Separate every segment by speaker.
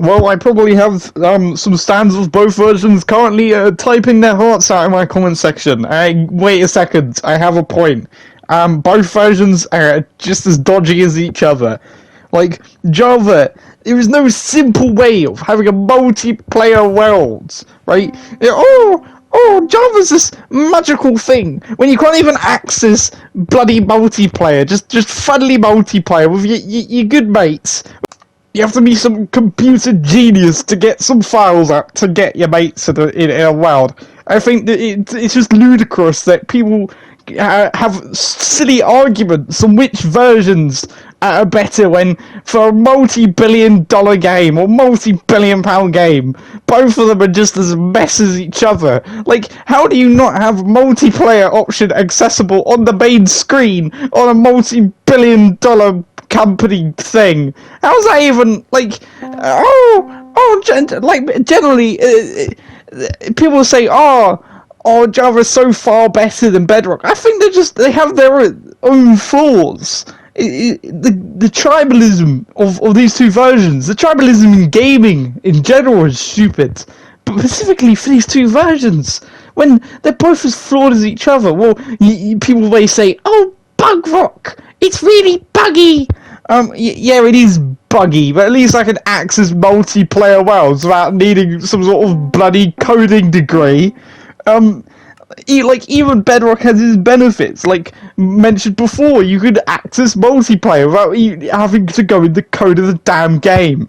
Speaker 1: Well, I probably have some stands of both versions currently typing their hearts out in my comment section. Wait a second, I have a point. Both versions are just as dodgy as each other. Like, Java, there is no simple way of having a multiplayer world, right? Java's this magical thing when you can't even access bloody multiplayer, just friendly multiplayer with your good mates. You have to be some computer genius to get some files out to get your mates in a world. I think that it's just ludicrous that people have silly arguments on which versions are better when, for a multi-billion-dollar game or multi-billion-pound game, both of them are just as mess as each other. Like, how do you not have multiplayer option accessible on the main screen on a multi-billion-dollar company thing? How's that even, like, generally, people say, Java's so far better than Bedrock. I think they have their own flaws. The tribalism of these two versions, the tribalism in gaming in general is stupid. But specifically for these two versions, when they're both as flawed as each other, well, people may say, bug rock, it's really buggy. Yeah, it is buggy, but at least I can access multiplayer worlds without needing some sort of bloody coding degree. Even Bedrock has its benefits. Like mentioned before, you could access multiplayer without having to go in the code of the damn game.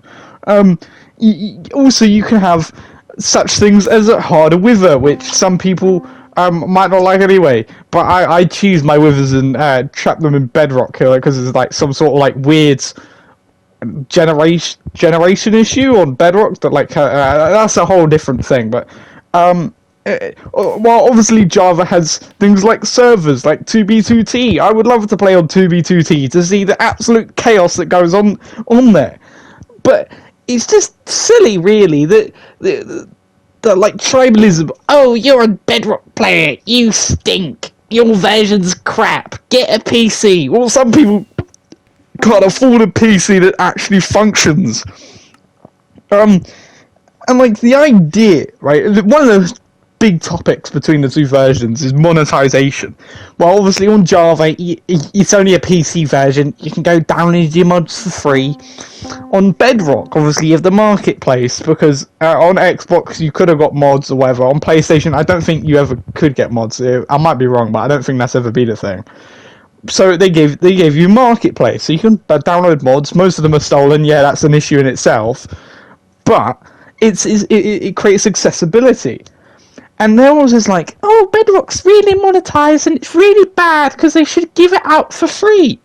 Speaker 1: Also, you can have such things as a harder wither, which some people might not like anyway. But I choose my withers and trap them in Bedrock because it's like some sort of like weird generation issue on Bedrock that that's a whole different thing. But well, obviously Java has things like servers, like 2B2T. I would love to play on 2B2T to see the absolute chaos that goes on there. But it's just silly, really, that like tribalism. Oh, you're a Bedrock player. You stink. Your version's crap. Get a PC. Well, some people can't afford a PC that actually functions. And like the idea, right? One of the big topics between the two versions is monetization. Well, obviously on Java, it's only a PC version. You can go download your mods for free. On Bedrock, obviously you have the marketplace, because on Xbox you could have got mods or whatever. On PlayStation, I don't think you ever could get mods. I might be wrong, but I don't think that's ever been a thing. So they gave you marketplace, so you can download mods. Most of them are stolen. Yeah, that's an issue in itself, but it creates accessibility. And there was this like, Bedrock's really monetized and it's really bad because they should give it out for free.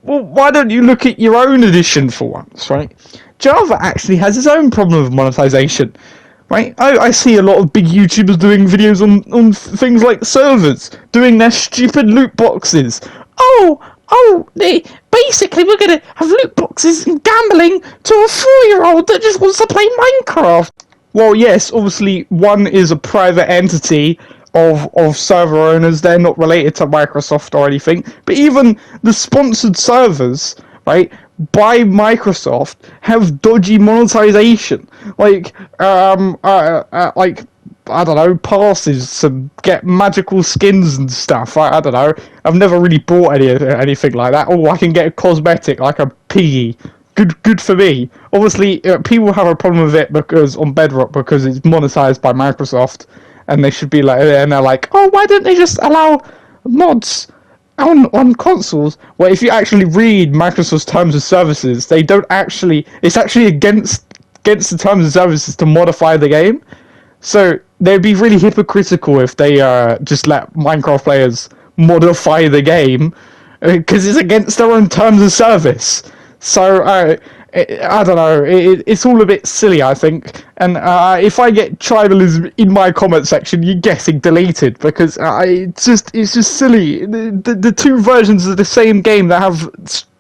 Speaker 1: Well, why don't you look at your own edition for once, right? Java actually has its own problem of monetization, right? I see a lot of big YouTubers doing videos on things like servers, doing their stupid loot boxes. Basically we're gonna have loot boxes and gambling to a 4-year-old that just wants to play Minecraft. Well, yes, obviously one is a private entity of server owners. They're not related to Microsoft or anything. But even the sponsored servers, right, by Microsoft have dodgy monetization. Like, I don't know, passes to get magical skins and stuff. I don't know. I've never really bought anything like that. I can get a cosmetic like a piggy. Good for me. Obviously, people have a problem with it because on Bedrock because it's monetized by Microsoft, and they should be like, and they're like, why don't they just allow mods on consoles? Well, if you actually read Microsoft's terms of services, they don't actually. It's actually against the terms of services to modify the game. So they'd be really hypocritical if they just let Minecraft players modify the game because it's against their own terms of service. So, I don't know, it's all a bit silly, I think, and if I get tribalism in my comment section, you're getting deleted, because it's just silly. The two versions of the same game that have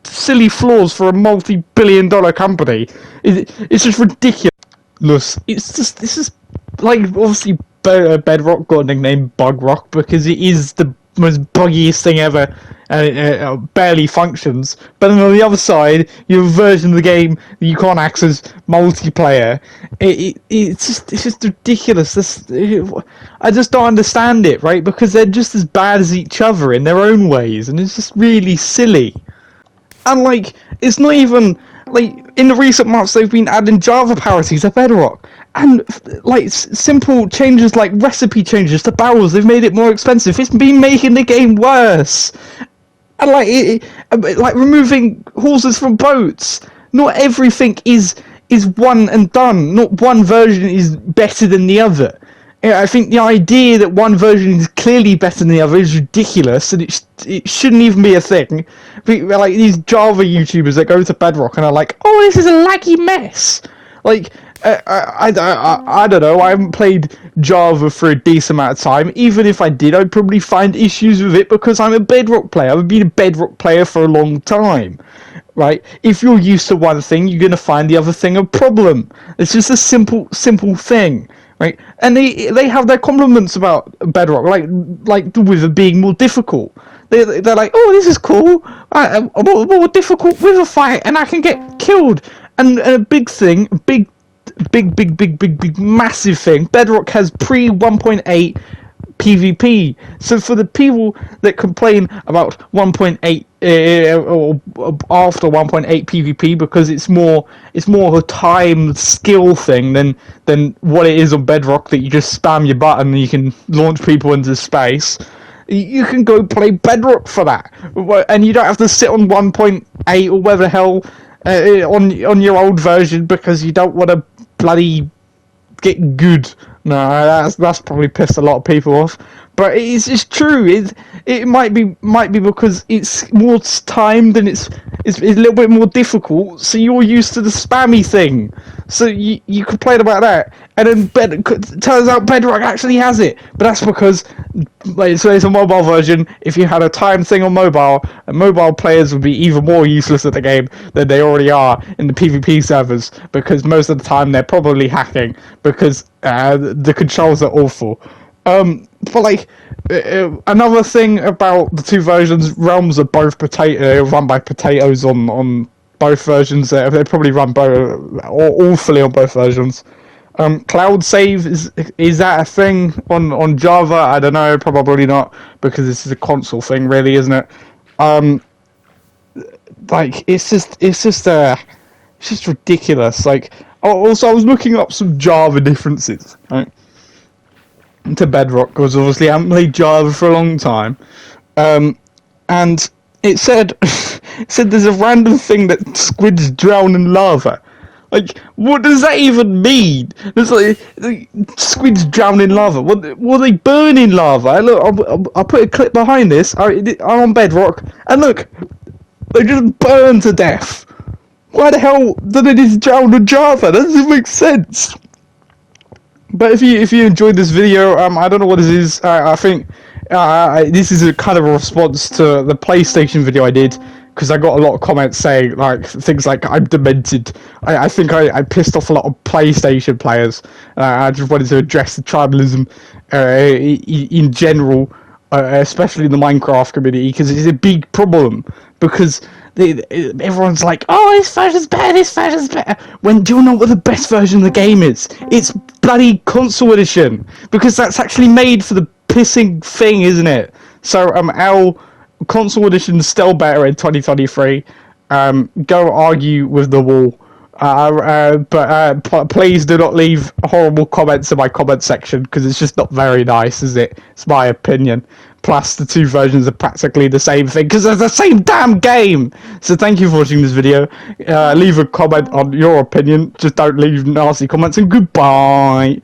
Speaker 1: silly flaws for a multi-billion-dollar company, it's just ridiculous. This is, like, obviously Bedrock got a nickname Bug Rock, because it is the most buggiest thing ever, and it barely functions. But then on the other side, you have a version of the game that you can't access multiplayer. It's just ridiculous. I just don't understand it, right? Because they're just as bad as each other in their own ways, and it's just really silly. And like, it's not even like in the recent months they've been adding Java parity to Bedrock, and like simple changes like recipe changes to barrels. They've made it more expensive. It's been making the game worse. And like removing horses from boats. Not everything is one and done. Not one version is better than the other. I think the idea that one version is clearly better than the other is ridiculous, and it shouldn't even be a thing. Like these Java YouTubers that go to Bedrock and are like, "Oh, this is a laggy mess." Like, I don't know. I haven't played Java for a decent amount of time. Even if I did, I'd probably find issues with it because I'm a Bedrock player. I've been a Bedrock player for a long time. Right? If you're used to one thing, you're gonna find the other thing a problem. It's just a simple thing. Right, and they have their compliments about Bedrock, like with it being more difficult. They're like, oh, this is cool. I'm more difficult with a fight, and I can get killed. And a big thing, big, massive thing. Bedrock has pre 1.8 PvP. So for the people that complain about 1.8 or after 1.8 PvP because it's more of a time skill thing than what it is on Bedrock, that you just spam your button and you can launch people into space. You can go play Bedrock for that, and you don't have to sit on 1.8 or whatever the hell on your old version because you don't want to bloody get good. No, that's probably pissed a lot of people off. But it's true. It might be because it's more timed and it's a little bit more difficult. So you're used to the spammy thing. So you complain about that, and then turns out Bedrock actually has it. But that's because, like, so it's a mobile version. If you had a time thing on mobile, and mobile players would be even more useless at the game than they already are in the PvP servers, because most of the time they're probably hacking because the controls are awful. But like another thing about the two versions, realms are both run by potatoes on both versions. They probably run awfully on both versions. Cloud save is that a thing on Java? I don't know, probably not, because this is a console thing, really, isn't it? Like it's just ridiculous. Like, also I was looking up some Java differences, right, to Bedrock, because obviously I haven't played Java for a long time, and it said there's a random thing that squids drown in lava. Like, what does that even mean? It's like squids drown in lava. What they burn in lava? Look, I'll put a clip behind this. I'm on Bedrock, and look, they just burn to death. Why the hell do they just drown in Java? That doesn't make sense. But if you enjoyed this video, I don't know what this is. I think this is a kind of a response to the PlayStation video I did, because I got a lot of comments saying like things like I'm demented. I think I pissed off a lot of PlayStation players. I just wanted to address the tribalism in general, especially in the Minecraft community, because it's a big problem. Because everyone's like, oh, this version's better, this version's better. When do you know what the best version of the game is? It's bloody console edition, because that's actually made for the pissing thing, isn't it? So our console edition is still better in 2023. Go argue with the wall. But please do not leave horrible comments in my comment section, because it's just not very nice, is it? It's my opinion. Plus, the two versions are practically the same thing, because they're the same damn game! So thank you for watching this video. Leave a comment on your opinion. Just don't leave nasty comments, and goodbye!